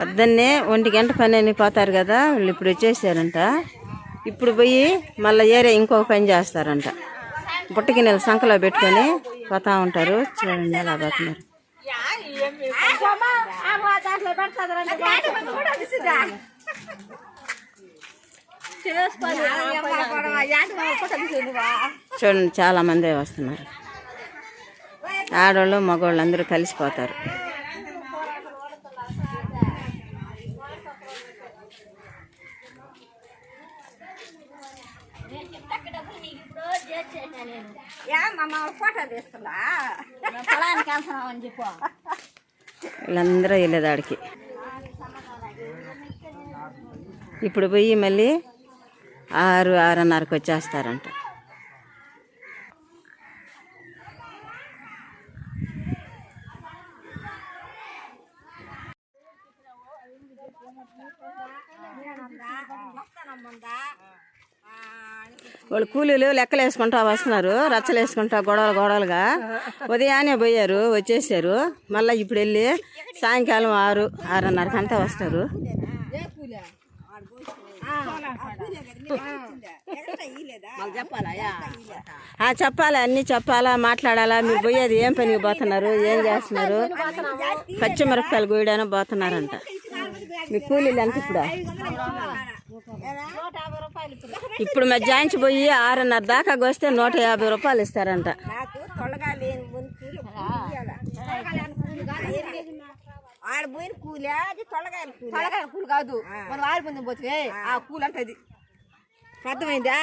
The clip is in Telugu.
పొద్దున్నే 1 గంట పని అని పోతారు కదా, వాళ్ళు ఇప్పుడు వచ్చేసారంట. ఇప్పుడు పోయి మళ్ళీ ఏరే ఇంకొక పని చేస్తారంట. బుట్టకి నెల సంకలో పెట్టుకొని పోతా ఉంటారు. చూడండి ఎలా పోతున్నారు. చూడండి చాలా మంది వస్తున్నారు. ఆడవాళ్ళు మగవాళ్ళు అందరూ కలిసిపోతారు. వీళ్ళందరూ వెళ్ళేదాడికి ఇప్పుడు పోయి మళ్ళీ 6-6:30కి వచ్చేస్తారంట. వాళ్ళు కూలీలు లెక్కలు వేసుకుంటా వస్తున్నారు. రచ్చలు వేసుకుంటా గొడవలుగా ఉదయాన్నే పోయారు, వచ్చేసారు. మళ్ళీ ఇప్పుడు వెళ్ళి సాయంకాలం 6-6:30కి అంతా వస్తారు. చెప్పాలా, అన్ని చెప్పాలా, మాట్లాడాలా. మీరు పోయేది ఏం పనికి పోతున్నారు, ఏం చేస్తున్నారు? పచ్చిమిరపకాయలు కోయడానికి పోతున్నారంట. మీ కూలీలు ఎంత ఇప్పుడు మధ్యాహ్నం పోయి 6:30 దాకా వస్తే 150 రూపాయలు ఇస్తారంట. ఆడపోయిన కూలి అది తొలగాయల కూలి కాదు, మనం ఆడిపోయింది పోతే ఆ కూలి అంటే అది అర్థమైందా?